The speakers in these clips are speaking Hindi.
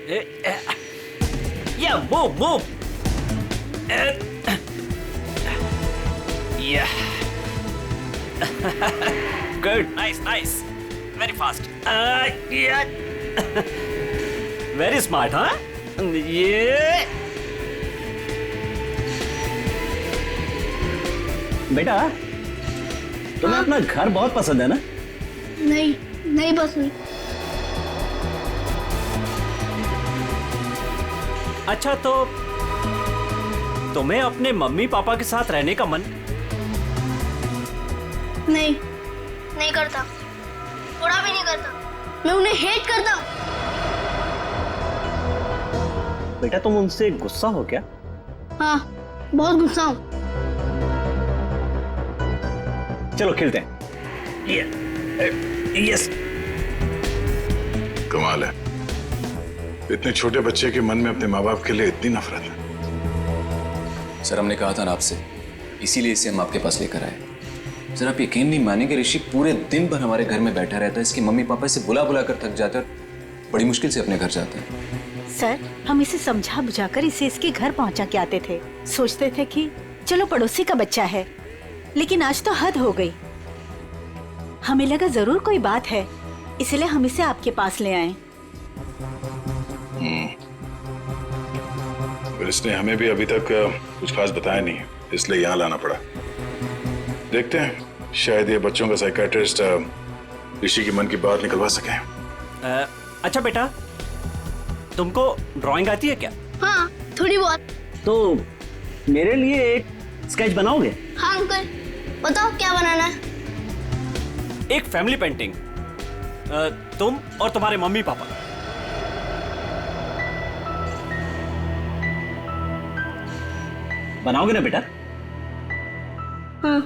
Yeah, move. Yeah. Good. Nice. Very fast. Yeah. Very smart, huh? Yeah. बेटा, तुम्हें अपना घर बहुत पसंद है ना? नहीं पसंद। अच्छा, तो तुम्हें अपने मम्मी पापा के साथ रहने का मन? नहीं करता, थोड़ा भी नहीं करता। मैं उन्हें हेट करता हूँ। बेटा, तुम उनसे गुस्सा हो क्या? हाँ, बहुत गुस्सा हूँ। चलो खेलते हैं। यस। कमाल है, इतने छोटे बच्चे के मन में अपने माँ बाप के लिए इतनी नफरत है। सर, हमने कहा था ना आपसे, इसीलिए इसे हम आपके पास लेकर आए। सर, आप यकीन नहीं मानेंगे, ऋषि पूरे दिन भर हमारे घर में बैठा रहता है। इसके मम्मी पापा इसे बुला बुला कर थक जाते हैं और बड़ी मुश्किल से अपने घर जाते हैं। सर, हम इसे समझा बुझाकर इसे इसके घर पहुंचा के आते थे। सोचते थे कि चलो पड़ोसी का बच्चा है, लेकिन आज तो हद हो गई। हमें लगा जरूर कोई बात है, इसलिए हम इसे आपके पास ले आए। पर इसने हमें भी अभी तक कुछ खास बताया नहीं, इसलिए यहाँ लाना पड़ा। देखते हैं, शायद ये बच्चों का साइकियाट्रिस्ट ऋषि की मन की बात निकलवा सके। अच्छा बेटा, तुमको ड्राइंग आती है क्या? हाँ, थोड़ी बहुत। तो मेरे लिए एक स्केच बनाओगे? हाँ अंकल, बताओ क्या बनाना है? एक फैमिली पेंटिंग, तुम और तुम्हारे मम्मी पापा। बनाओगे ना बेटा? हाँ।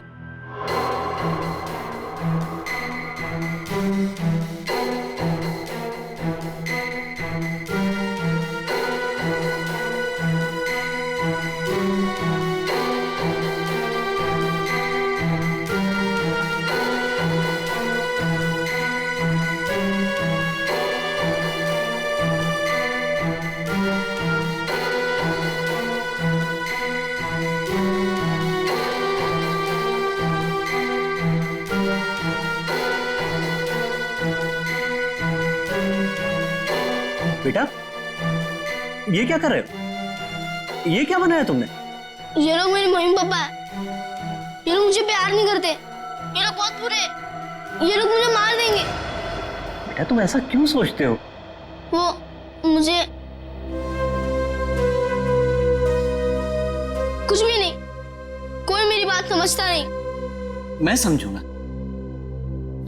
बेटा, ये क्या कर रहे हो? ये क्या बनाया तुमने? ये लोग मेरे मम्मी पापा है। ये लोग मुझे प्यार नहीं करते। ये लोग बहुत बुरे हैं। ये लोग मुझे मार देंगे। बेटा, तुम ऐसा क्यों सोचते हो? वो मुझे कुछ भी नहीं, कोई मेरी बात समझता नहीं। मैं समझूंगा।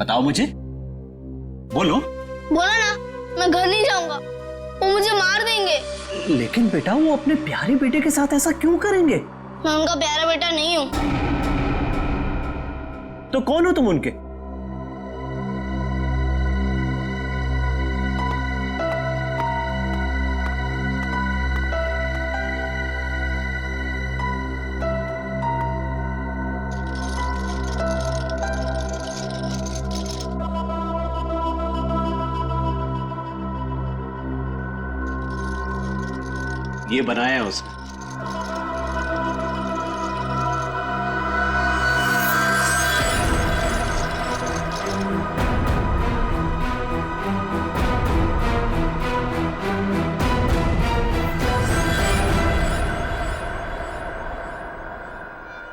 बताओ मुझे, बोलो। बोला ना, मैं घर नहीं जाऊंगा। वो मुझे मार देंगे। लेकिन बेटा, वो अपने प्यारे बेटे के साथ ऐसा क्यों करेंगे? मैं उनका प्यारा बेटा नहीं हूँ। तो कौन हो तुम उनके? ये बनाया है उसने।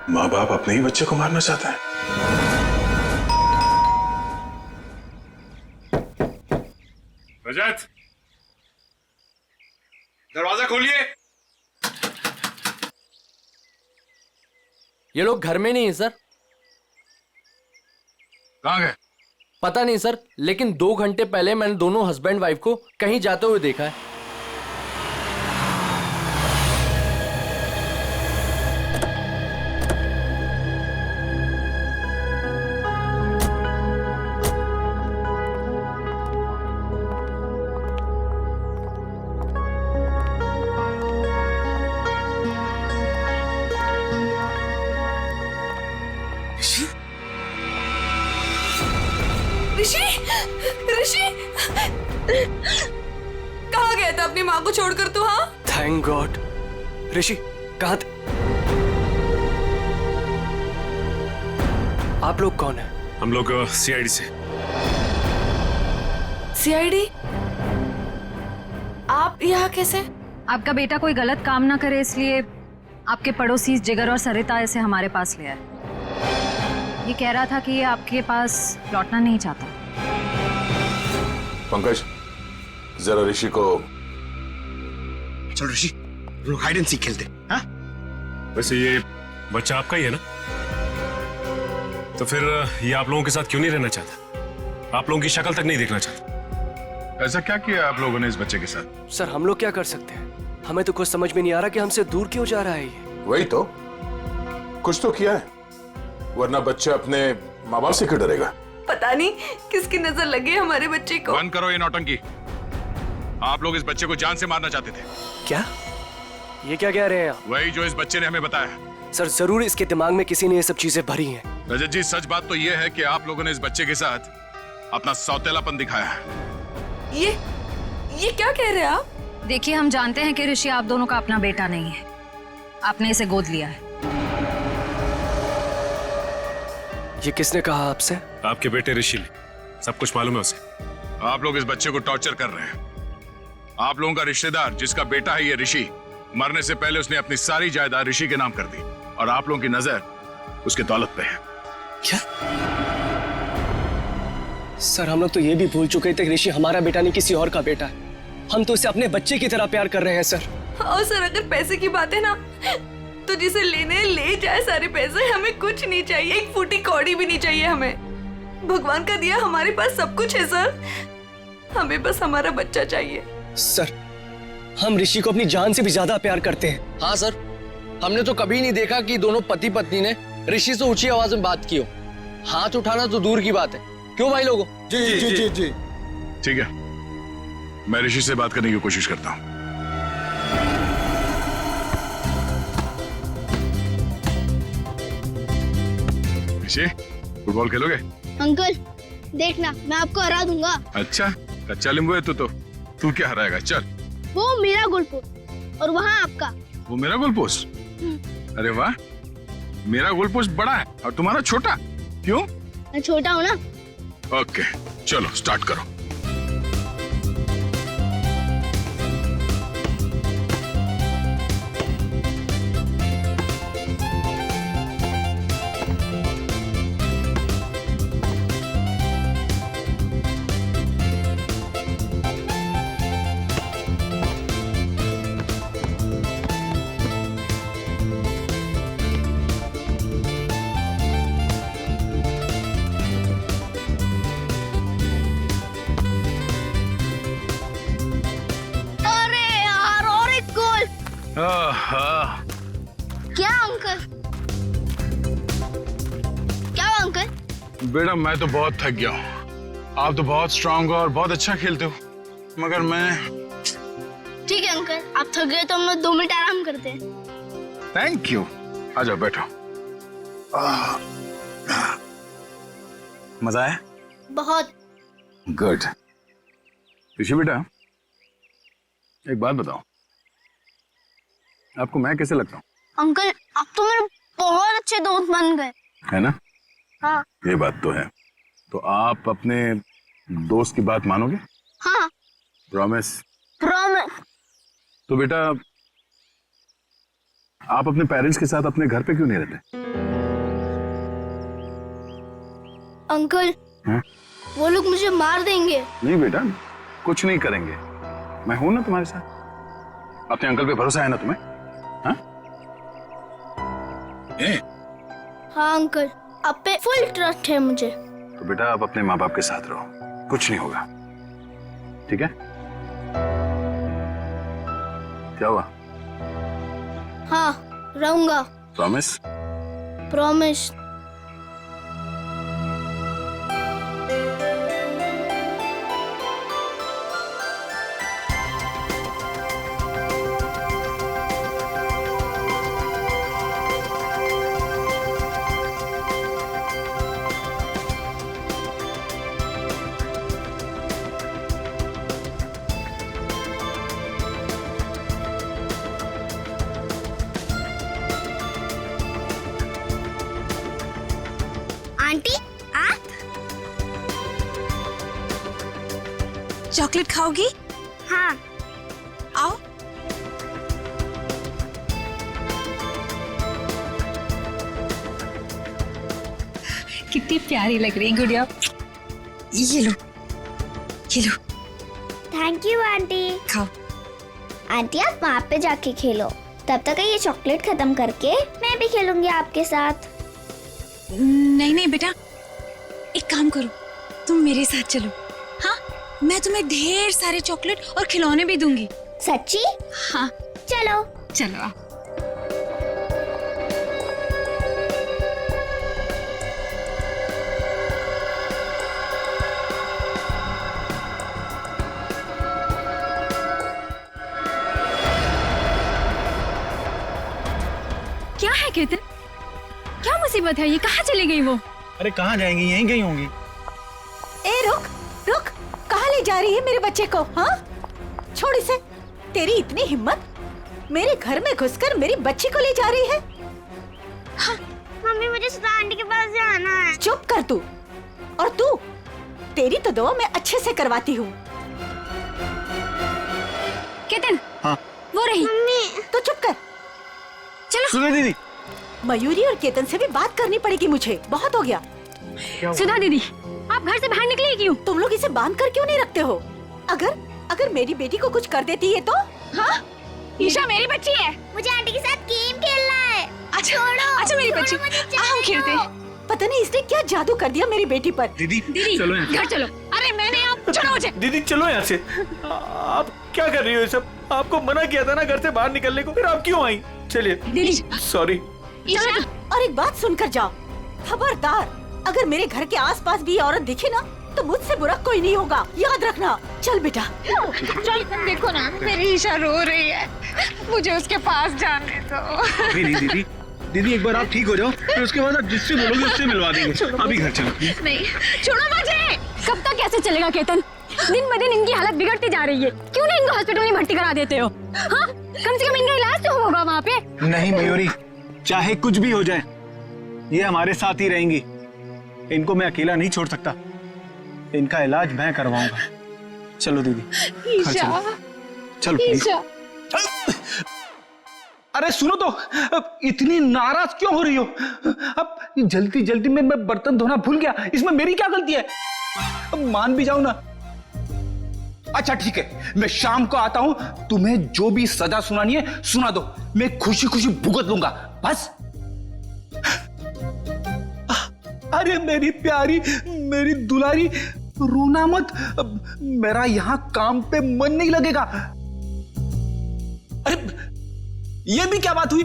माँ बाप अपने ही बच्चे को मारना चाहते हैं। रजत, दरवाजा खोलिए। ये लोग घर में नहीं है सर। कहाँ गए? पता नहीं सर, लेकिन 2 घंटे पहले मैंने दोनों हस्बैंड वाइफ को कहीं जाते हुए देखा है। ऋषि, ऋषि, कहाँ गया? गया था अपनी माँ को छोड़कर तू? हाँ, थैंक गॉड। ऋषि कहाँ थे? आप लोग कौन है? हम लोग सीआईडी से। सीआईडी? आप यहाँ कैसे? आपका बेटा कोई गलत काम ना करे इसलिए आपके पड़ोसी जिगर और सरिता इसे हमारे पास ले आए। ये कह रहा था कि ये आपके पास लौटना नहीं चाहता। पंकज, जरा ऋषि को। चलो ऋषि, लोग हाइड एंड सीक खेलते। हाँ? वैसे ये बच्चा आपका ही है ना? तो फिर ये आप लोगों के साथ क्यों नहीं रहना चाहता? आप लोगों की शक्ल तक नहीं देखना चाहता? ऐसा क्या किया आप लोगों ने इस बच्चे के साथ? सर हम लोग क्या कर सकते हैं? हमें तो कुछ समझ में नहीं आ रहा कि हमसे दूर क्यों जा रहा है ये। वही तो, कुछ तो किया है, वरना बच्चा अपने माँ बाप से क्यों डरेगा? पता नहीं किसकी नजर लगी है हमारे बच्चे को। बंद करो ये नौटंकी। आप लोग इस बच्चे को जान से मारना चाहते थे। क्या? ये क्या कह रहे हैं आप? वही जो इस बच्चे ने हमें बताया। सर जरूर इसके दिमाग में किसी ने ये सब चीजें भरी हैं। रजत जी, सच बात तो ये है कि आप लोगों ने इस बच्चे के साथ अपना सौतेलापन दिखाया है। ये क्या कह रहे हैं आप? देखिए, हम जानते हैं कि ऋषि आप दोनों का अपना बेटा नहीं है। आपने इसे गोद लिया है। ये किसने कहा आपसे? आपके बेटे ऋषि ने, सब कुछ मालूम है उसे। आप लोग इस बच्चे को टॉर्चर कर रहे हैं। आप लोगों का रिश्तेदार जिसका बेटा है ये ऋषि, मरने से पहले उसने अपनी सारी जायदाद ऋषि के नाम कर दी और आप लोगों की नजर उसके दौलत पे है। क्या? सर हम लोग तो ये भी भूल चुके थे कि ऋषि हमारा बेटा नहीं किसी और का बेटा है। हम तो इसे अपने बच्चे की तरह प्यार कर रहे हैं सर। और सर अगर पैसे की बात है ना, तो जिसे लेने ले जाए सारे पैसे, हमें कुछ नहीं चाहिए, एक फूटी कौड़ी भी नहीं चाहिए हमें। भगवान का दिया हमारे पास सब कुछ है सर, हमें बस हमारा बच्चा चाहिए। सर हम ऋषि को अपनी जान से भी ज्यादा प्यार करते हैं। हाँ सर, हमने तो कभी नहीं देखा कि दोनों पति पत्नी ने ऋषि से ऊंची आवाज में बात की हो। हाथ उठाना तो दूर की बात है। क्यों भाई लोगों? जी जी जी जी जी। ठीक है, मैं ऋषि से बात करने की कोशिश करता हूँ। ऋषि, फुटबॉल खेलोगे? अंकल देखना, मैं आपको हरा दूंगा। अच्छा, कच्चा नींबू है तू क्या हराएगा? चल। वो मेरा गोल पोस्ट और वहाँ आपका। वो मेरा गोल पोस्ट? अरे वाह, मेरा गोल पोस्ट बड़ा है और तुम्हारा छोटा, क्यों? मैं छोटा हूँ ना। ओके, चलो स्टार्ट करो। क्या अंकल? क्या अंकल? बेटा मैं तो बहुत थक गया हूँ। आप तो बहुत स्ट्रांग हो और बहुत अच्छा खेलते हो, मगर मैं। ठीक है अंकल, आप थक गए तो हम लोग 2 मिनट आराम करते हैं। Thank you. आ जाओ बैठो। मजा आया? बहुत। गुड। ऋषि बेटा, एक बात बताओ, आपको मैं कैसे लगता हूँ? अंकल आप तो मेरे बहुत अच्छे दोस्त बन गए, है ना? हाँ। ये बात तो है। तो आप अपने दोस्त की बात मानोगे? हाँ। प्रॉमिस? प्रॉमिस। तो बेटा, आप अपने पेरेंट्स के साथ अपने घर पे क्यों नहीं रहते? अंकल है? वो लोग मुझे मार देंगे। नहीं बेटा, कुछ नहीं करेंगे, मैं हूं ना तुम्हारे साथ। अपने अंकल पे भरोसा है ना तुम्हें? हाँ? हाँ अंकल, आप पे फुल ट्रस्ट है मुझे। तो बेटा आप अपने माँ बाप के साथ रहो, कुछ नहीं होगा, ठीक है? क्या हुआ? हाँ रहूंगा। प्रॉमिस? प्रॉमिस। चॉकलेट खाओगी? हाँ। आओ। कितनी प्यारी लग रही गुड़िया। ये लो, ये लो। Thank you aunty. खाओ। आंटी आप वहाँ पे जाके खेलो, तब तक ये चॉकलेट खत्म करके मैं भी खेलूंगी आपके साथ। नहीं नहीं बेटा, एक काम करो, तुम मेरे साथ चलो। हाँ, मैं तुम्हें ढेर सारे चॉकलेट और खिलौने भी दूंगी। सच्ची? हाँ चलो। चलो आओ। क्या है केतन, क्या मुसीबत है? ये कहाँ चली गई वो? अरे कहाँ जाएंगी, यहीं गई होंगी। ए रुक रुक, कहाँ ले जा रही है मेरे बच्चे को? हाँ, छोड़ इसे। तेरी इतनी हिम्मत, मेरे घर में घुसकर मेरी बच्ची को ले जा रही है? हाँ। मम्मी मुझे सुधा आंटी के पास जाना है। चुप कर तू। और तू, तेरी तो दुआ मैं अच्छे से करवाती हूँ। केतन, हाँ वो रही। मम्मी तो चुप कर। चलो सुधा दीदी। मयूरी और केतन से भी बात करनी पड़ेगी मुझे, बहुत हो गया। सुधा दीदी, आप घर से बाहर निकले क्यों? तुम लोग इसे बांध कर क्यों नहीं रखते हो? अगर मेरी बेटी को कुछ कर देती है तो? हाँ, ईशा मेरी बच्ची है। मुझे आंटी के साथ गेम खेलना है। अच्छा, छोड़ो। अच्छा मेरी बच्ची, हम खेलते हैं। पता नहीं इसने क्या जादू कर दिया मेरी बेटी पर। दीदी दीदी चलो यहाँ। घर चलो। अरे मैंने आप छोड़ो मुझे। दीदी चलो यहाँ से। आप क्या कर रही हो ये सब? आपको मना किया था ना घर से बाहर निकलने को, फिर आप क्यों आई? चलिए दीदी सॉरी। ईशा, और एक बात सुनकर जाओ, खबरदार, अगर मेरे घर के आसपास भी औरत दिखे ना तो मुझसे बुरा कोई नहीं होगा, याद रखना। चल बेटा चल। देखो ना, मेरी ईशा रो रही है, मुझे उसके पास जाने दो। नहीं दीदी, दीदी एक बार आप ठीक हो जाओ, फिर उसके बाद आप जिससे बोलोगे उससे मिलवा देंगे। अभी घर चलो। नहीं, छोड़ो मुझे। कब तक कैसे चलेगा केतन? दिन ब दिन इनकी हालत बिगड़ती जा रही है। क्यों नहीं इनको हॉस्पिटल में भर्ती करा देते हो? हाँ, कम से कम इनका इलाज तो होगा वहाँ पे। नहीं मयूरी, चाहे कुछ भी हो जाए, ये हमारे साथ ही रहेंगी। इनको मैं अकेला नहीं छोड़ सकता, इनका इलाज मैं करवाऊंगा। चलो दीदी घर ईशा, चलो प्लीज। ईशा। अरे सुनो तो, इतनी नाराज क्यों हो रही हो? अब जल्दी जल्दी में मैं बर्तन धोना भूल गया, इसमें मेरी क्या गलती है? अब मान भी जाओ ना। अच्छा ठीक है, मैं शाम को आता हूं, तुम्हें जो भी सजा सुनानी है सुना दो, मैं खुशी खुशी भुगत लूंगा बस। अरे मेरी प्यारी, मेरी दुलारी, रोना मत, मेरा यहां काम पे मन नहीं लगेगा। अरे ये भी क्या बात हुई?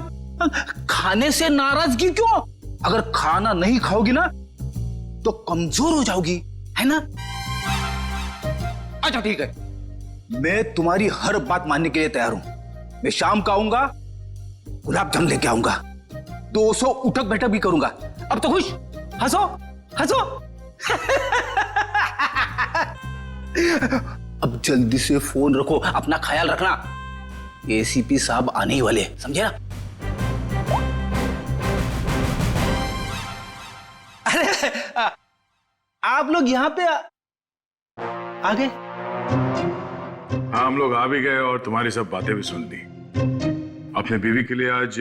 खाने से नाराजगी क्यों? अगर खाना नहीं खाओगी ना तो कमजोर हो जाओगी, है ना? अच्छा ठीक है, मैं तुम्हारी हर बात मानने के लिए तैयार हूं। मैं शाम को आऊंगा, गुलाब जामुन लेके आऊंगा, 200 उठक बैठक भी करूंगा। अब तो खुश? हंसो हंसो। अब जल्दी से फोन रखो, अपना ख्याल रखना, एसीपी साहब आने ही वाले, समझे ना? अरे आप लोग यहाँ पे आ गए? हाँ, हम लोग आ भी गए और तुम्हारी सब बातें भी सुन ली। अपने बीवी के लिए आज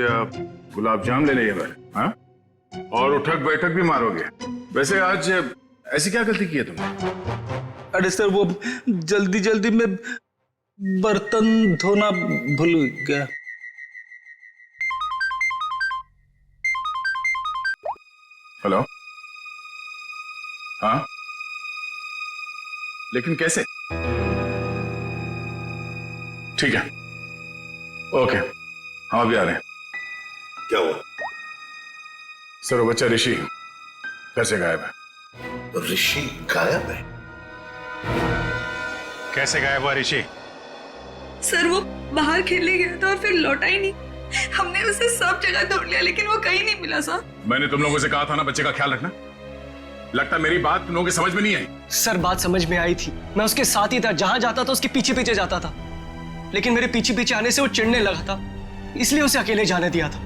गुलाब जामुन ले लिए मैंने, हाँ? और उठक बैठक भी मारोगे। वैसे आज ऐसी क्या गलती की है तुमने? अरे सर, वो जल्दी जल्दी में बर्तन धोना भूल गया। हेलो? हाँ, लेकिन कैसे? ठीक है, ओके, हम अभी आ रहे हैं। क्या हुआ? सर, वो बच्चा ऋषि कैसे गायब है? ऋषि गायब है? कैसे गायब हुआ ऋषि? सर वो बाहर खेलने गया था और फिर लौटा ही नहीं। हमने उसे सब जगह ढूंढ लिया लेकिन वो कहीं नहीं मिला सर। मैंने तुम लोगों से कहा था ना बच्चे का ख्याल रखना। लगता मेरी बात तुम लोगों की समझ में नहीं आई। सर बात समझ में आई थी, मैं उसके साथ ही था, जहां जाता था उसके पीछे पीछे जाता था, लेकिन मेरे पीछे पीछे आने से वो चिढ़ने लगा था, इसलिए उसे अकेले जाने दिया था।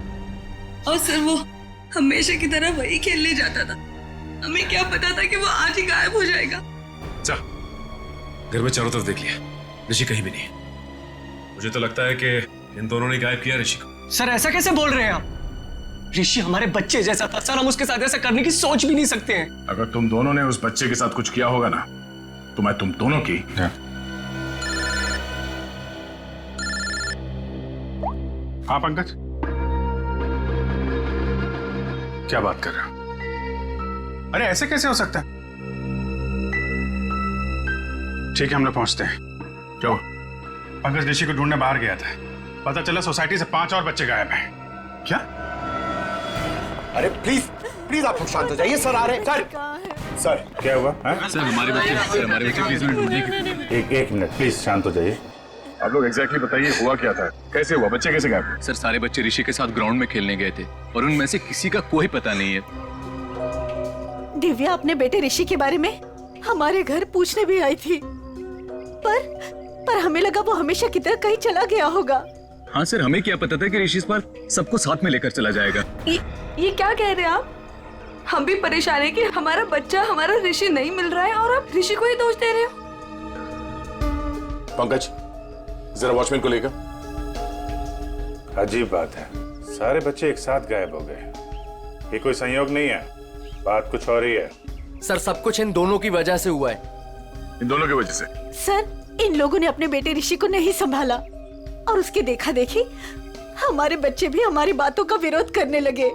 और सर वो हमेशा की तरह वही खेलने जाता था, हमें क्या पता था कि वो आज ही गायब हो जाएगा। जा, घर में चारों तरफ देख लिया, ऋषि कहीं भी नहीं है। मुझे तो लगता है कि इन दोनों ने गायब किया ऋषि को। सर ऐसा कैसे बोल रहे हैं आप? ऋषि हमारे बच्चे जैसा था सर, हम उसके साथ ऐसा करने की सोच भी नहीं सकते हैं। अगर तुम दोनों ने उस बच्चे के साथ कुछ किया होगा ना, तो मैं तुम दोनों की। हाँ पंकज, क्या बात कर रहे हो? अरे ऐसे कैसे हो सकता है? ठीक है, हम लोग पहुंचते हैं। क्या हुआ? पंकज ऋषि को ढूंढने बाहर गया था, पता चला सोसाइटी से 5 और बच्चे गायब हैं। क्या? अरे प्लीज प्लीज आप लोग शांत हो जाइए, सर आ रहे हैं। सर क्या हुआ? सर हमारे बच्चे प्लीज में ढूंढिए। एक मिनट प्लीज, शांत हो जाइए। आप लोग एग्जैक्टली बताइए, हुआ क्या था? कैसे हुआ? बच्चे कैसे गायब? सर सारे बच्चे ऋषि के साथ ग्राउंड में खेलने गए थे और उनमें से किसी का कोई पता नहीं है। दिव्या अपने बेटे ऋषि के बारे में हमारे घर पूछने भी आई थी, पर हमें लगा वो हमेशा की तरह कहीं चला गया होगा। हाँ सर, हमें क्या पता था कि ऋषि इस बार सबको साथ में लेकर चला जाएगा। ये क्या कह रहे हैं आप? हम भी परेशान है कि हमारा बच्चा, हमारा ऋषि नहीं मिल रहा है और आप ऋषि को ही दोष दे रहे हो। पंकज जरा वॉचमैन को लेकर। अजीब बात है, सारे बच्चे एक साथ गायब हो गए। ये कोई संयोग नहीं है, बात कुछ और ही है। सर सब कुछ इन दोनों की वजह से हुआ है। इन दोनों की वजह से? सर इन लोगों ने अपने बेटे ऋषि को नहीं संभाला और उसके देखा देखी हमारे बच्चे भी हमारी बातों का विरोध करने लगे।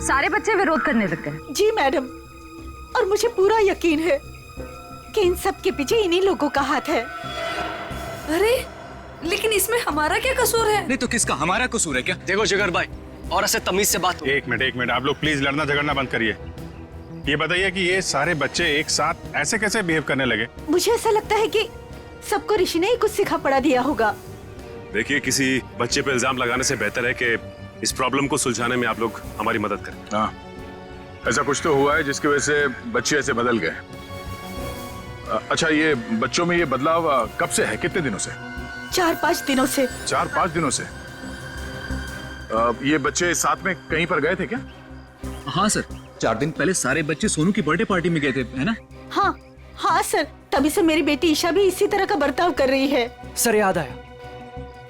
सारे बच्चे विरोध करने लग गए? जी मैडम, और मुझे पूरा यकीन है कि इन सब के पीछे इन्हीं लोगों का हाथ है। अरे लेकिन इसमें हमारा क्या कसूर है? नहीं तो किसका हमारा कसूर है क्या? देखो जिगर भाई, और ऐसे तमीज से बात हो। एक मिनट, आप लोग प्लीज लड़ना झगड़ना बंद करिए। ये बताइए कि ये सारे बच्चे एक साथ ऐसे कैसे बिहेव करने लगे? मुझे ऐसा लगता है कि सबको ऋषि ने ही कुछ सिखा पड़ा दिया होगा। देखिए, किसी बच्चे पे इल्जाम लगाने से बेहतर है कि इस प्रॉब्लम को सुलझाने में आप लोग हमारी मदद करें। हाँ, ऐसा कुछ तो हुआ है जिसकी वजह से बच्चे ऐसे बदल गए। अच्छा, ये बच्चों में ये बदलाव कब से है? कितने दिनों से? 4-5 दिनों से। 4-5 दिनों से? ये बच्चे साथ में कहीं पर गए थे क्या? हाँ सर, 4 दिन पहले सारे बच्चे सोनू की बर्थडे पार्टी में गए थे, है ना? हाँ सर, तभी से मेरी बेटी ईशा भी इसी तरह का बर्ताव कर रही है। सर याद आया,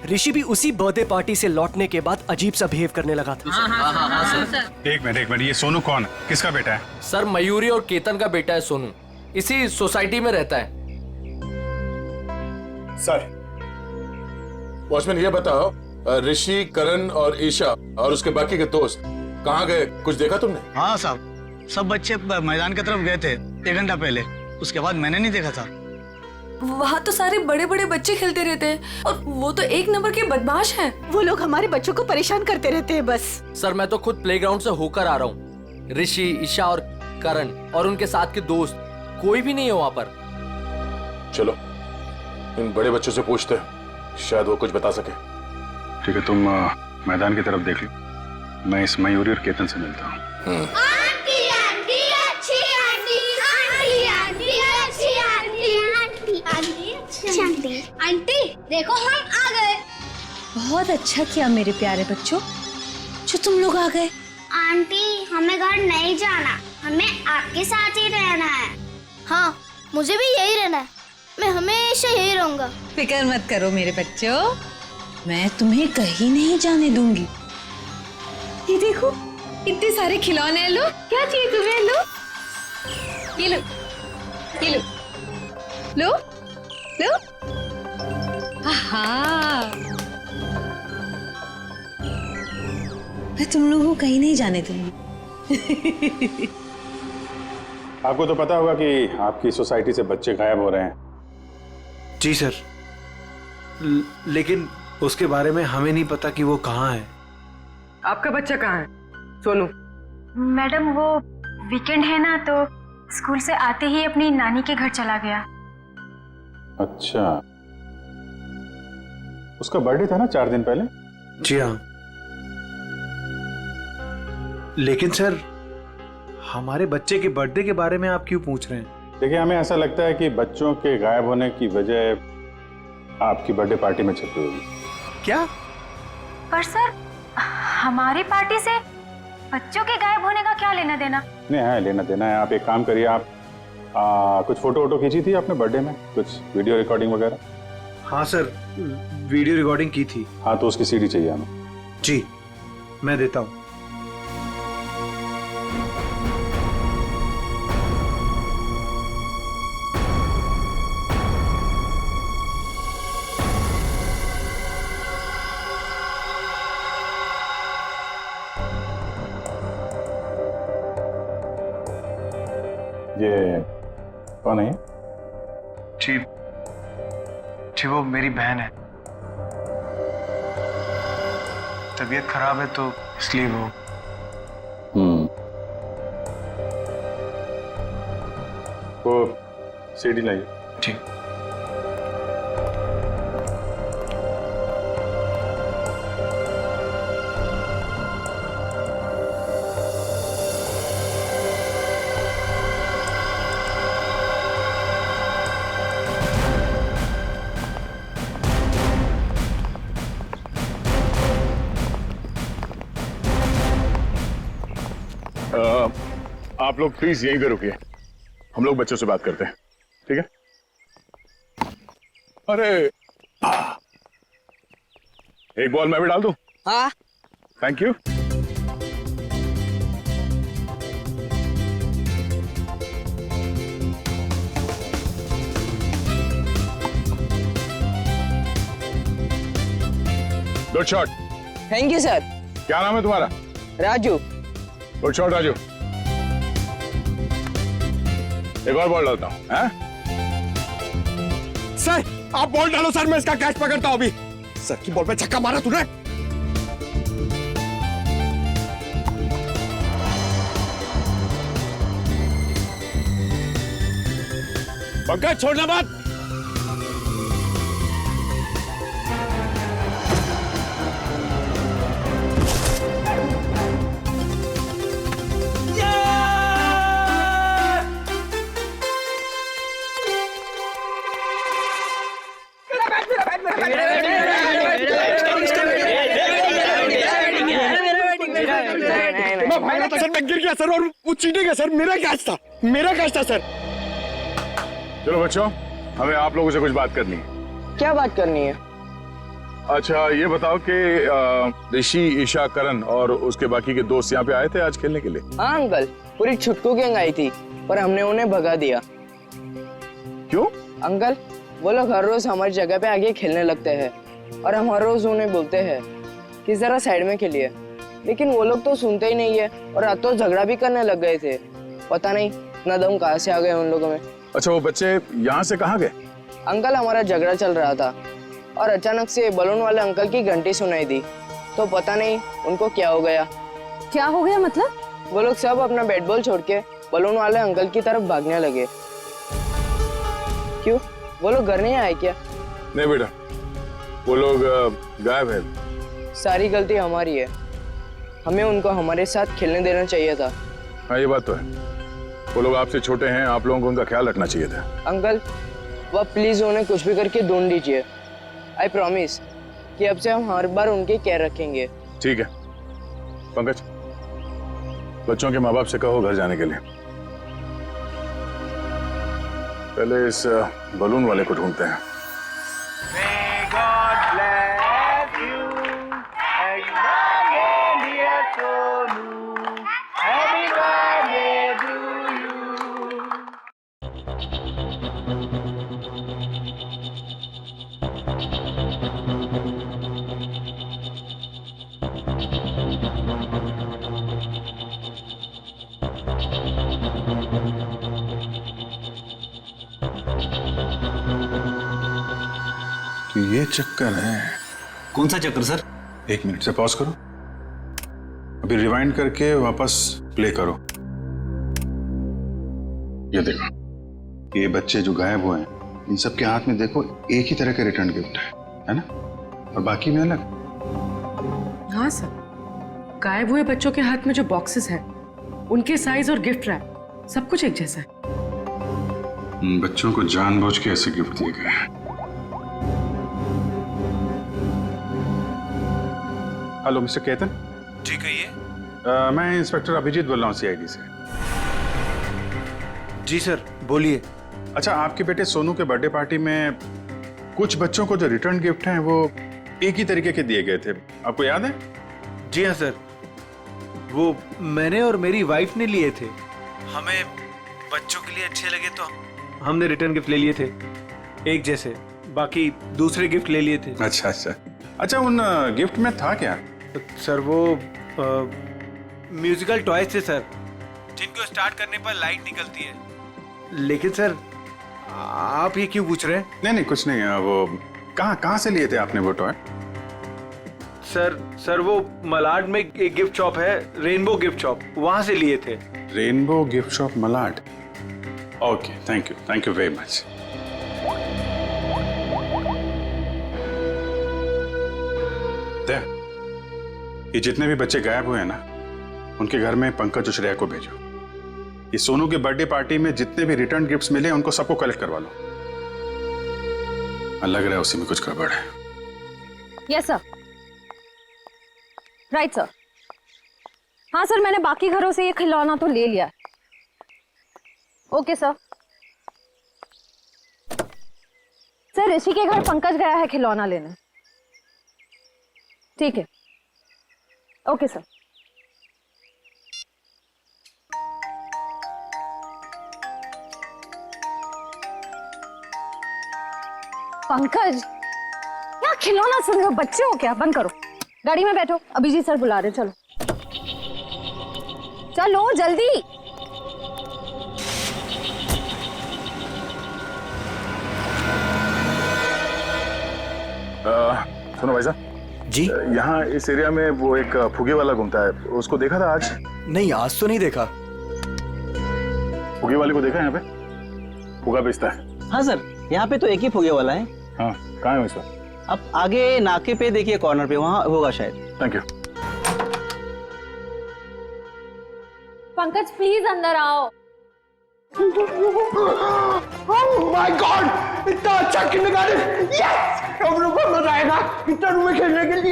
ऋषि भी उसी बर्थडे पार्टी से लौटने के बाद अजीब सा बिहेव करने लगा था। एक मिनट, ये सोनू कौन है? किसका बेटा है? सर मयूरी और केतन का बेटा है सोनू, इसी सोसाइटी में रहता है। सर वॉचमैन ये बताओ, ऋषि, करण और ईशा और उसके बाकी के दोस्त कहाँ गए? कुछ देखा तुमने? हाँ साहब, सब बच्चे मैदान की तरफ गए थे 1 घंटा पहले, उसके बाद मैंने नहीं देखा था। वहाँ तो सारे बड़े बड़े बच्चे खेलते रहते हैं और वो तो 1 नंबर के बदमाश हैं। वो लोग हमारे बच्चों को परेशान करते रहते हैं बस। सर मैं तो खुद प्लेग्राउंड से होकर आ रहा हूँ। ऋषि, ईशा और करण और उनके साथ के दोस्त कोई भी नहीं है वहाँ पर। चलो इन बड़े बच्चों से पूछते हैं, शायद वो कुछ बता सके। ठीक है, तुम मैदान की तरफ देख लो, मैं इस मयूरी और केतन से मिलता हूँ। आंटी आंटी अच्छी आंटी, आंटी आंटी अच्छी आंटी, आंटी आंटी अच्छी आंटी। आंटी देखो हम आ गए। बहुत अच्छा किया मेरे प्यारे बच्चों जो तुम लोग आ गए। आंटी हमें घर नहीं जाना, हमें आपके साथ ही रहना है। हाँ मुझे भी यही रहना है, मैं हमेशा यही रहूंगा। फिक्र मत करो मेरे बच्चों, मैं तुम्हें कहीं नहीं जाने दूंगी। ये देखो इतने सारे खिलौने हैं, लो क्या चाहिए तुम्हें? लो ये लो, ये लो, लो लो। हाँ मैं तुम लोगों को कहीं नहीं जाने दूंगी। आपको तो पता होगा कि आपकी सोसाइटी से बच्चे गायब हो रहे हैं। जी सर, लेकिन उसके बारे में हमें नहीं पता कि वो कहाँ है। आपका बच्चा कहाँ है सोनू? मैडम वो वीकेंड है ना, तो स्कूल से आते ही अपनी नानी के घर चला गया। अच्छा, उसका बर्थडे था ना 4 दिन पहले? जी हाँ, लेकिन सर हमारे बच्चे के बर्थडे के बारे में आप क्यों पूछ रहे हैं? देखिए, हमें ऐसा लगता है कि बच्चों के गायब होने की वजह आपकी बर्थडे पार्टी में छिपी हुई। क्या? पर सर हमारी पार्टी से बच्चों के गायब होने का क्या लेना देना? नहीं है, लेना देना है। आप एक काम करिए, कुछ फोटो वोटो खींची थी आपने बर्थडे में, कुछ वीडियो रिकॉर्डिंग वगैरह? हाँ सर, वीडियो रिकॉर्डिंग की थी। हाँ तो उसकी सीडी चाहिए हमें। जी मैं देता हूँ। ये कौन है? जी जी वो मेरी बहन है। तबीयत खराब है तो इसलिए वो। वो सीडी लाइए। ठीक। आप लोग प्लीज यहीं पे रुकिए, हम लोग बच्चों से बात करते हैं, ठीक है? अरे एक बॉल मैं भी डाल दूं? हाँ। Thank you. Good shot. Thank you sir. क्या नाम है तुम्हारा? राजू। Good shot Raju. एक और बॉल डालता हूं। सर आप बॉल डालो सर, मैं इसका कैच पकड़ता हूं अभी। सर की बॉल पे छक्का मारा तूने। पंकज छोड़ना मत। सर मैं गिर गया सर, और वो चीटिंग है सर, मेरा कैच था, मेरा कैच था सर। चलो बच्चों, हमें आप लोगों से कुछ बात करनी है। क्या बात करनी है? अच्छा ये बताओ कि ऋषि, ईशा, करण और उसके बाकी के दोस्त यहाँ पे आए थे आज खेलने के लिए? हाँ अंकल, पूरी छुटकू गैंग आई थी पर हमने उन्हें भगा दिया। क्यों? अंकल वो लोग हर रोज हमारी जगह पे आगे खेलने लगते हैं और हम हर रोज उन्हें बोलते हैं कि जरा साइड में खेलिए, लेकिन वो लोग तो सुनते ही नहीं है और रात तो झगड़ा भी करने लग गए थे। पता नहीं इतना दम कहाँ से आ गए उन लोगों में। अच्छा वो बच्चे यहाँ से कहाँ गए? अंकल हमारा झगड़ा चल रहा था और अचानक से बलून वाले अंकल की घंटी सुनाई दी, तो पता नहीं उनको क्या हो गया। क्या हो गया मतलब? वो लोग सब अपना बैट बॉल छोड़ के बलून वाले अंकल की तरफ भागने लगे। क्यों, वो लोग घर नहीं आए क्या? नहीं बेटा, वो लोग गायब है। सारी गलती हमारी है, हमें उनको हमारे साथ खेलने देना चाहिए था। हाँ ये बात तो है, वो लोग आपसे छोटे हैं, आप लोगों को उनका ख्याल रखना चाहिए था। अंकल वह प्लीज उन्हें कुछ भी करके ढूंढ दीजिए। आई प्रॉमिस कि अब से हम हर बार उनकी केयर रखेंगे। ठीक है पंकज, बच्चों के माँ बाप से कहो घर जाने के लिए। पहले इस बलून वाले को ढूंढते हैं। तो ये चक्कर है। कौन सा चक्कर सर? एक मिनट से पॉज करो, अभी रिवाइंड करके वापस प्ले करो। ये देखो, ये बच्चे जो गायब हुए हैं, इन सब के हाथ में देखो एक ही तरह के रिटर्न गिफ्ट है ना? और बाकी में अलग। हाँ सर, गायब हुए बच्चों के हाथ में जो बॉक्सेस हैं, उनके साइज और गिफ्ट रैप सब कुछ एक जैसा है। बच्चों को जानबूझ के ऐसे गिफ्ट दिए गए हैं। Hello mister Ketan. जी कहिए। मैं इंस्पेक्टर अभिजीत बोल रहा हूँ CID से। जी सर बोलिए। अच्छा, आपके बेटे सोनू के बर्थडे पार्टी में कुछ बच्चों को जो रिटर्न गिफ्ट हैं वो एक ही तरीके के दिए गए थे, आपको याद है? जी हाँ सर, वो मैंने और मेरी वाइफ ने लिए थे। हमें बच्चों के लिए अच्छे लगे तो हमने रिटर्न गिफ्ट ले लिए थे एक जैसे, बाकी दूसरे गिफ्ट ले लिए थे। अच्छा अच्छा अच्छा, उन गिफ्ट में था क्या? सर वो म्यूजिकल टॉयज थे सर, जिनको स्टार्ट करने पर लाइट निकलती है। लेकिन सर आप ये क्यों पूछ रहे हैं? नहीं नहीं कुछ नहीं, वो कहाँ से लिए थे आपने वो टॉय? सर वो मलाड में एक गिफ्ट शॉप है, रेनबो गिफ्ट शॉप, वहां से लिए थे। Rainbow gift shop Malad, okay, thank you very much. ये जितने भी बच्चे गायब हुए हैं ना, उनके घर में पंकज और श्रेया को भेजो। ये सोनू के बर्थडे पार्टी में जितने भी रिटर्न गिफ्ट्स मिले उनको सबको कलेक्ट करवा लो। लग रहा है उसी में कुछ गड़बड़ है। Yes sir, right sir. हाँ सर, मैंने बाकी घरों से ये खिलौना तो ले लिया। Okay sir. सर ऋषि के घर पंकज गया है खिलौना लेने। ठीक है, ओके सर। पंकज, क्या खिलौना सुन रहे हो? बच्चे हो क्या? बंद करो, गाड़ी में बैठो, अभिजीत सर बुला रहे। चलो चलो जल्दी। सुनो भाई साहब जी, यहाँ इस एरिया में वो एक फुगे वाला घूमता है, उसको देखा था आज? नहीं आज तो नहीं देखा। फुगे वाले को देखा है यहाँ पे? फुगा बेचता है। हाँ सर, यहाँ पे तो एक ही फुगे वाला है। हाँ, कहाँ है सर? अब आगे नाके पे देखिए, कॉर्नर पे, वहाँ होगा शायद। Thank you. पंकज प्लीज अंदर आओ। Oh my God! इतना अच्छा किंडरगार्टन! Yes! हम लोग को मजा आएगा इतना रूम में खेलने के लिए।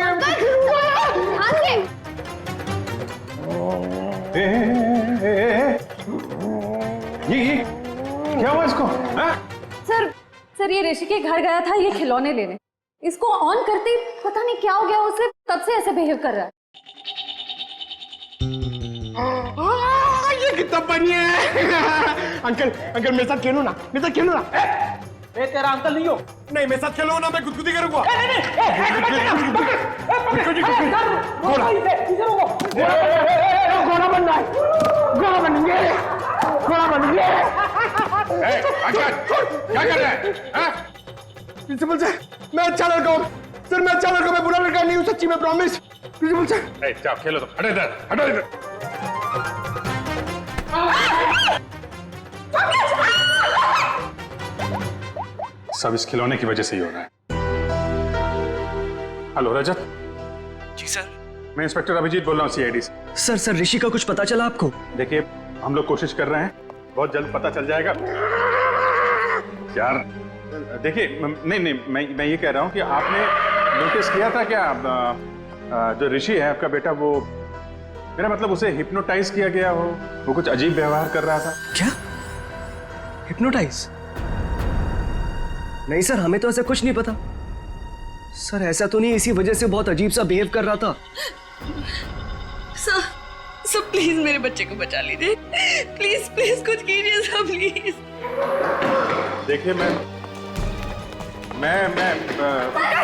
ये क्या हुआ इसको? सर ये ऋषि के घर गया था ये खिलौने लेने, इसको ऑन करते ही पता नहीं क्या हो गया उसे, तब से ऐसे बिहेव कर रहा है। ये कितना बनी है। अंकल मेरे साथ खेलो ना, मेरे साथ खेलो ना। ए तेरा अंकल नहीं हो। नहीं, मेरे साथ खेलो ना, मैं गुदगुदी करूंगा। घोड़ा बनना है, घोड़ा बनेंगे, घोड़ा बनेंगे। क्या कर रहे हैं? प्रिंसिपल सर, मैं अच्छा लड़का हूँ सर, मैं अच्छा लड़का, मैं बुरा लड़का नहीं हूँ, सच्ची में प्रॉमिस। प्रिंसिपल सर जाओ खेलो, तो हटो इधर, हटो इधर। सब इस खिलौने की वजह से ही हो रहा है। हेलो रजत। जी सर। मैं इंस्पेक्टर अभिजीत बोल रहा हूँ सीआईडी से। सर ऋषि का कुछ पता चला आपको? देखिए, हम लोग कोशिश कर रहे हैं, बहुत जल्द पता चल जाएगा यार। देखिए, नहीं मैं ये कह रहा हूँ कि आपने नोटिस किया था क्या जो ऋषि है आपका बेटा, वो मेरा मतलब उसे हिप्नोटाइज किया गया हो, वो कुछ अजीब व्यवहार कर रहा था। क्या? हिप्नोटाइज? नहीं सर, हमें तो ऐसा कुछ नहीं पता। सर ऐसा तो नहीं, इसी वजह से बहुत अजीब सा बिहेव कर रहा था। सर प्लीज मेरे बच्चे को बचा लीजिए, प्लीज प्लीज कुछ कीजिए सर, प्लीज। देखिए, मैं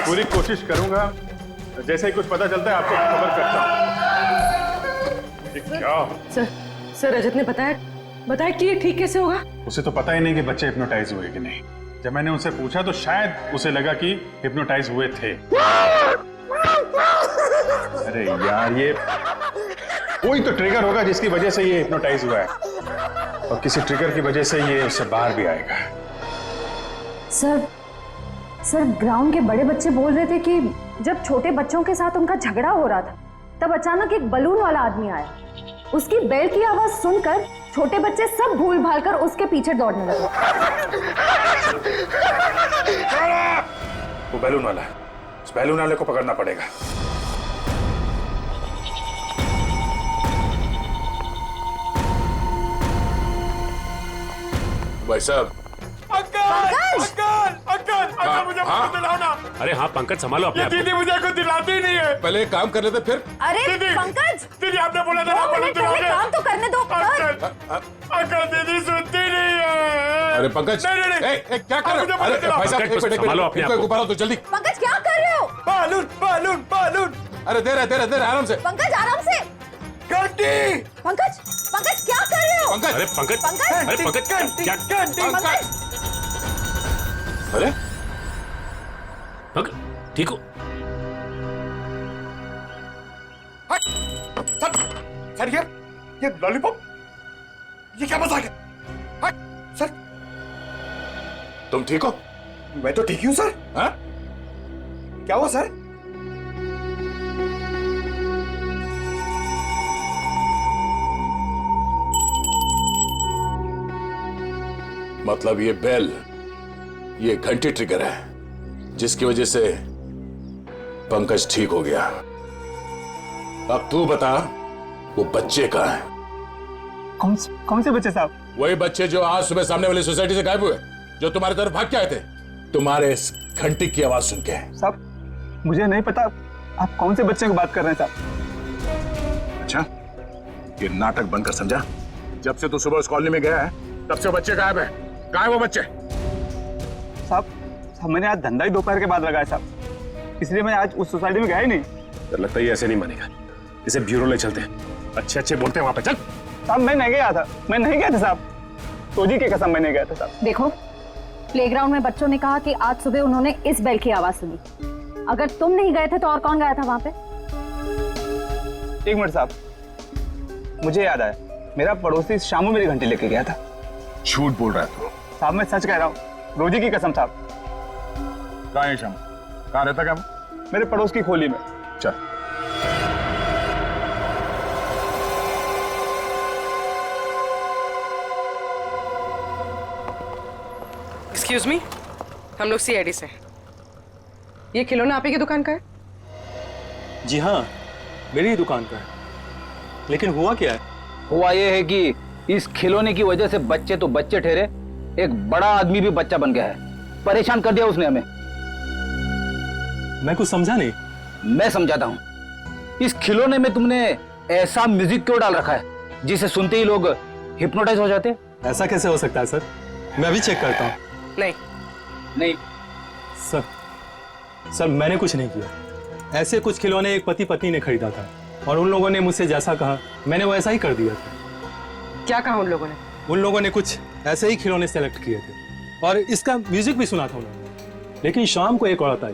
पूरी कोशिश करूंगा, जैसे ही कुछ पता चलता है आपको खबर करता हूं। क्या? सर रजत ने बताया कि ये ठीक कैसे होगा? उसे तो पता ही नहीं कि बच्चे हिप्नोटाइज हुए कि नहीं। जब मैंने उनसे पूछा तो शायद उसे लगा कि हिप्नोटाइज हुए थे। अरे यार, ये कोई तो ट्रिगर होगा जिसकी वजह से ये हिप्नोटाइज हुआ है, और किसी ट्रिगर की वजह से ये उससे बाहर भी आएगा। सर ग्राउंड के बड़े बच्चे बोल रहे थे कि जब छोटे बच्चों के साथ उनका झगड़ा हो रहा था, तब अचानक एक बलून वाला आदमी आया। उसकी बेल की आवाज सुनकर छोटे बच्चे सब भूल भाल कर उसके पीछे दौड़ने लगे। वो बैलून वाला है, उस बैलून वाले को पकड़ना पड़ेगा। भाई साहब। अंकल मुझे कुछ दिलाओ ना। अरे हाँ पंकज, संभालो अपने आप को। दीदी मुझे कुछ दिलाती ही नहीं है। पहले एक काम कर लेते फिर। अरे पंकज, दीदी आपने बोला था ना काम तो करने दो। अंकल दीदी सुनती नहीं है। अरे पंकज, क्या कर रहे हो? अरे भाई साहब एक मिनट, संभालो अपने आप को। ऊपर आओ तो जल्दी। पंकज क्या कर रहे हो? Balloon balloon balloon. अरे दे रहे आराम से। पंकज आराम से। घंटी। पंकज क्या कर रहे हो? अरे पंकज, अरे पंकज क्या? अरे पंकज ठीक हो? सर ये लॉलीपॉप, ये क्या मजाक है? सर तुम ठीक हो? मैं तो ठीक हूँ सर। हाँ? क्या हुआ सर? मतलब ये बेल, ये घंटी ट्रिगर है जिसकी वजह से पंकज ठीक हो गया। अब तू बता, वो बच्चे कहाँ हैं? कौन से बच्चे साहब? वही बच्चे जो आज सुबह सामने वाली सोसाइटी से गायब हुए, जो तुम्हारी तरफ भाग के आए थे तुम्हारे इस घंटी की आवाज सुन के। साहब मुझे नहीं पता आप कौन से बच्चे की बात कर रहे हैं साहब। अच्छा, ये नाटक बंद कर, समझा? जब से तू सुबह उस कॉलोनी में गया है तब से बच्चे गायब है। कहाँ है वो बच्चे? साहब मैंने आज धंधा ही दोपहर के बाद लगाया साहब, इसलिए मैं आज उस सोसाइटी में गया ही नहीं। तो लगता है ये ऐसे नहीं मानेगा, इसे ब्यूरो ले चलते हैं। अच्छे बोलते हैं वहां पे। चल साहब मैं नहीं गया था साहब, तोजी की कसम मैं नहीं गया था साहब। देखो, प्लेग्राउंड में बच्चों ने कहा कि आज सुबह उन्होंने इस बेल की आवाज सुनी। अगर तुम नहीं गए थे तो और कौन गया था वहां पे? एक मिनट साहब, मुझे याद आया, मेरा पड़ोसी शामू मेरी घंटी लेके गया था। झूठ बोल रहा है तू? साहब मैं सच कह रहा हूँ, रोजी की कसम साहब। कहाँ है शामू? कहाँ रहता क्या? मेरे पड़ोस की खोली में। चल। एक्सक्यूज मी, हम लोग सीआईडी से। ये खिलौना आप ही की दुकान का है? जी हाँ, मेरी ही दुकान का है। लेकिन हुआ क्या है? हुआ ये है कि इस खिलौने की वजह से बच्चे तो बच्चे ठहरे, एक बड़ा आदमी भी बच्चा बन गया है। परेशान कर दिया उसने हमें। मैं कुछ समझा नहीं। मैं समझाता हूँ। इस खिलौने में तुमने ऐसा म्यूजिक क्यों डाल रखा है जिसे सुनते ही लोग हिप्नोटाइज हो जाते? ऐसा कैसे हो सकता है सर? मैं अभी चेक करता हूँ। नहीं सर मैंने कुछ नहीं किया। ऐसे कुछ खिलौने एक पति पत्नी ने खरीदा था और उन लोगों ने मुझसे जैसा कहा मैंने वैसा ही कर दिया था। क्या कहा उन लोगों ने? उन लोगों ने कुछ ऐसे ही खिलौने सेलेक्ट किए थे और इसका म्यूजिक भी सुना था उन्होंने। लेकिन शाम को एक औरत आई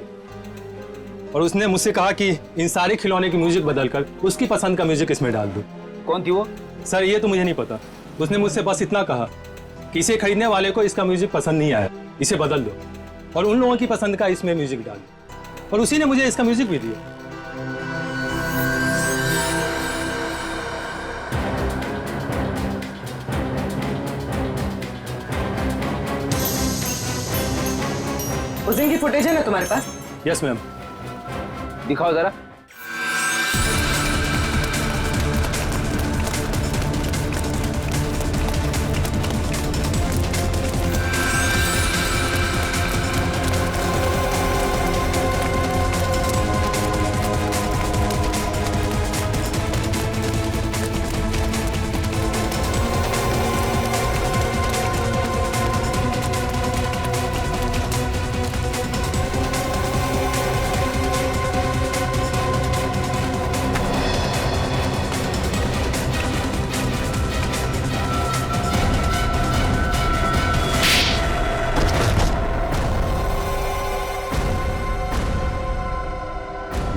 और उसने मुझसे कहा कि इन सारे खिलौने की म्यूजिक बदलकर उसकी पसंद का म्यूजिक इसमें डाल दो। कौन थी वो? सर ये तो मुझे नहीं पता। उसने मुझसे बस इतना कहा कि इसे खरीदने वाले को इसका म्यूजिक पसंद नहीं आया, इसे बदल दो और उन लोगों की पसंद का इसमें म्यूजिक डाल दो। और उसी ने मुझे इसका म्यूजिक भी दिया। उस दिन की फुटेज है ना तुम्हारे पास? Yes ma'am. दिखाओ जरा।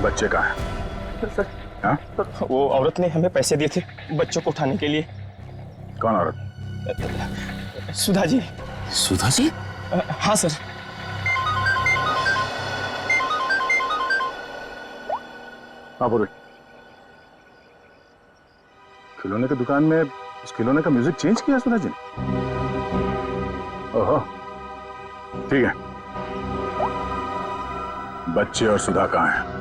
बच्चे कहाँ हैं? सर, हाँ? वो औरत ने हमें पैसे दिए थे बच्चों को उठाने के लिए। कौन औरत? सुधा जी। सुधा जी? हाँ सर। हाँ बोलो। खिलौने की दुकान में उस खिलौने का म्यूजिक चेंज किया सुधा जी ने? ओहो, ठीक है। बच्चे और सुधा कहाँ हैं?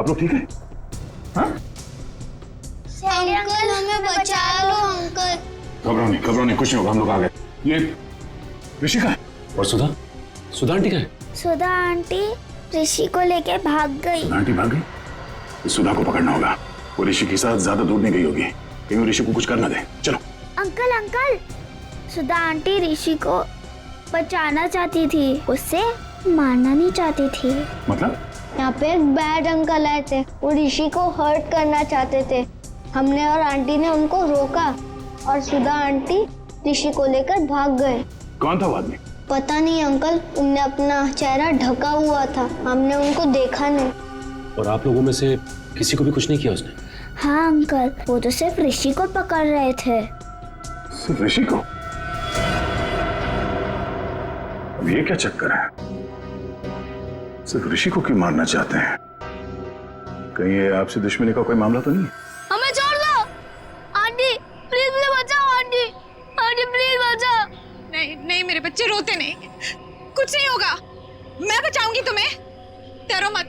आप लोग ठीक है? हाँ? अंकल हमें बचा लो अंकल। घबराओ नहीं, कुछ नहीं होगा, हम लोग आ गए। ये ऋषिका है। और सुधा आंटी का है? सुधा आंटी ऋषि को लेके भाग गई। सुधा आंटी भाग गई? इस सुधा को पकड़ना होगा। वो ऋषि के साथ ज्यादा दूर नहीं गई होगी, कहीं वो ऋषि को कुछ करना दे। चलो। अंकल सुधा आंटी ऋषि को बचाना चाहती थी, उससे मारना नहीं चाहती थी। मतलब? यहाँ पे एक बैड अंकल आए थे, वो ऋषि को हर्ट करना चाहते थे। हमने और आंटी ने उनको रोका और सुधा आंटी ऋषि को लेकर भाग गए। कौन था वो आदमी? पता नहीं अंकल, उनने अपना चेहरा ढका हुआ था, हमने उनको देखा नहीं। और आप लोगों में से किसी को भी कुछ नहीं किया उसने? हाँ अंकल, वो तो सिर्फ ऋषि को पकड़ रहे थे। सिर्फ ऋषि को? अब ये क्या चक्कर है? सिर्फ ऋषि को क्यों मारना चाहते हैं? कहीं ये आपसे दुश्मनी का कोई मामला तो नहीं है? हमें छोड़ दो आंटी, प्लीज मुझे बचाओ आंटी, आंटी प्लीज बचाओ। नहीं मेरे बच्चे रोते नहीं, कुछ नहीं होगा, मैं बचाऊंगी तुम्हें, डरो मत।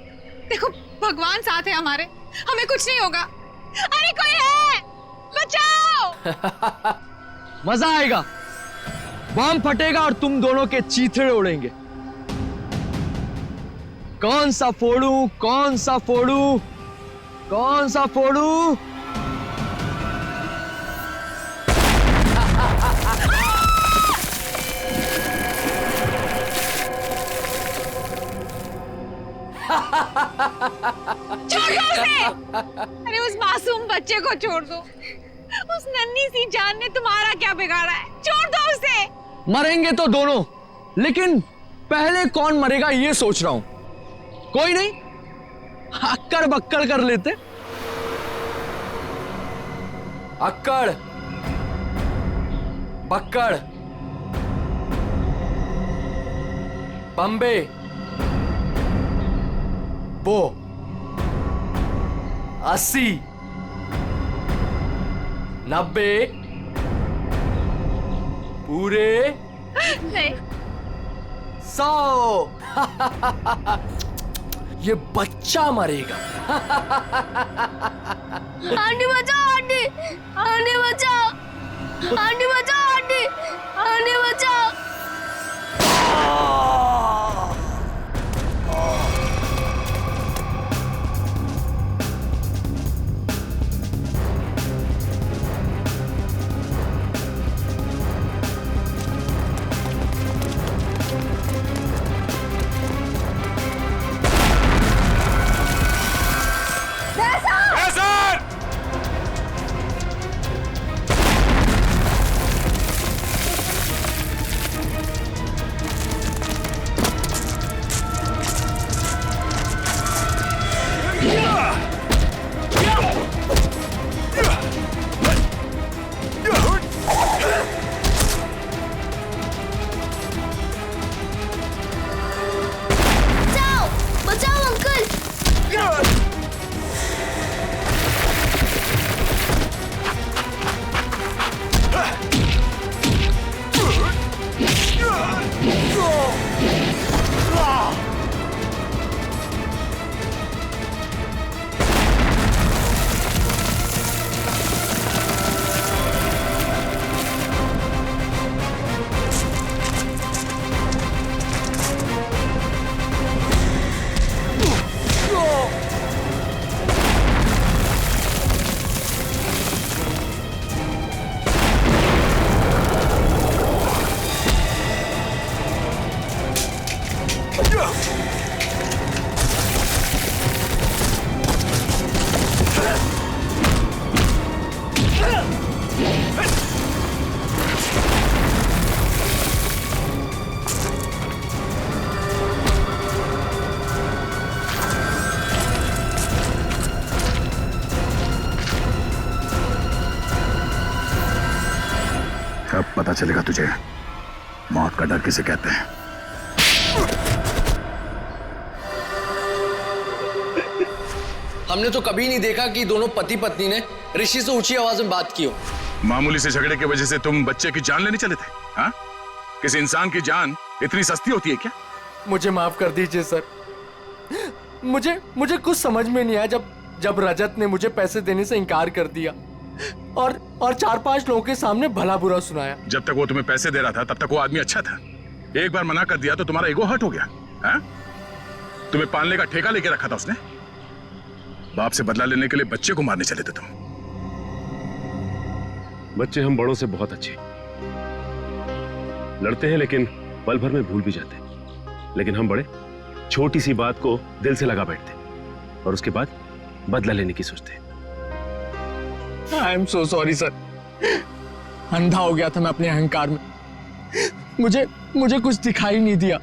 देखो भगवान साथ है हमारे, हमें कुछ नहीं होगा। अरे कोई है, बचाओ। मजा आएगा, बम फटेगा और तुम दोनों के चीथड़े उड़ेंगे। कौन सा फोड़ूं, कौन सा फोड़ूं, कौन सा फोड़ूं? छोड़ दो उसे। अरे उस मासूम बच्चे को छोड़ दो, उस नन्ही सी जान ने तुम्हारा क्या बिगाड़ा है, छोड़ दो उसे। मरेंगे तो दोनों, लेकिन पहले कौन मरेगा ये सोच रहा हूं। कोई नहीं, अक्कड़ बक्कड़ कर लेते। अक्कड़ बक्कड़ बम्बे बो 80 90 पूरे नहीं 100। ये बच्चा मरेगा। आंटी बचाओ आंटी, आंटी बचाओ, आंटी बचाओ आंटी, आंटी बचाओ। अब पता चलेगा तुझे मौत का डर किसे कहते हैं। हमने तो कभी नहीं देखा कि दोनों पति पत्नी ने ऋषि से ऊंची आवाज में बात की हो। मामूली से झगड़े की वजह से तुम बच्चे की जान लेने चले थे? हाँ? किसी इंसान की जान इतनी सस्ती होती है क्या? मुझे माफ कर दीजिए सर, मुझे मुझे कुछ समझ में नहीं आया जब रजत ने मुझे पैसे देने से इनकार कर दिया और 4-5 लोगों के सामने भला बुरा सुनाया। जब तक वो तुम्हें पैसे दे रहा था तब तक वो आदमी अच्छा था। एक बार मना कर दिया तो तुम्हारा ईगो हर्ट हो गया। है? तुम्हें पालने का ठेका लेके रखा था उसने। बाप से बदला लेने के लिए बच्चे को मारने चले थे तुम। बच्चे हम बड़ों से बहुत अच्छे लड़ते हैं, लेकिन पल भर में भूल भी जाते हैं। लेकिन हम बड़े छोटी सी बात को दिल से लगा बैठते और उसके बाद बदला लेने की सोचते हैं। I am so sorry sir, अंधा हो गया था मैं अपने अहंकार में। मुझे कुछ दिखाई नहीं दिया।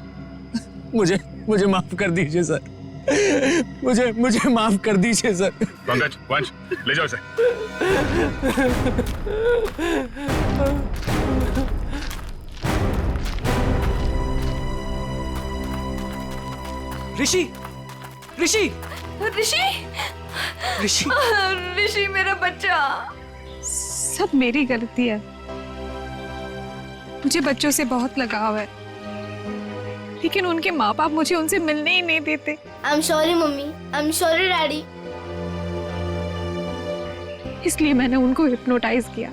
मुझे माफ कर दीजिए सर। मुझे माफ कर दीजिए सर। पंकज, वंश, ले जाओ इसे। ऋषि ऋषि ऋषि ऋषि ऋषि मेरा बच्चा। सब मेरी गलती है। मुझे बच्चों से बहुत लगाव है, लेकिन उनके माँ बाप मुझे उनसे मिलने ही नहीं देते। I am sorry mummy, I am sorry daddy. इसलिए मैंने उनको हिप्नोटाइज किया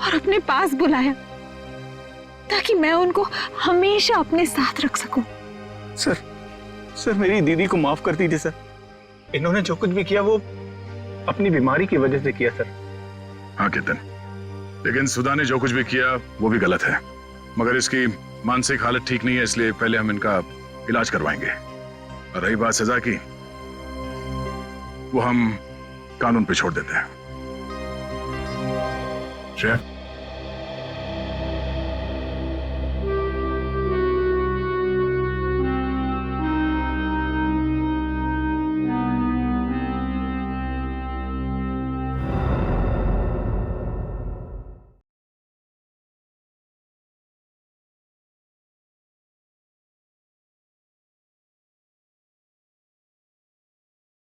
और अपने पास बुलाया ताकि मैं उनको हमेशा अपने साथ रख सकूं। सर मेरी दीदी को माफ कर दीजिए सर। इन्होंने जो कुछ भी किया वो अपनी बीमारी की वजह से किया सर। हाँ केतन, लेकिन सुधा ने जो कुछ भी किया वो भी गलत है। मगर इसकी मानसिक हालत ठीक नहीं है, इसलिए पहले हम इनका इलाज करवाएंगे। और रही बात सजा की, वो हम कानून पे छोड़ देते हैं। श्रेया,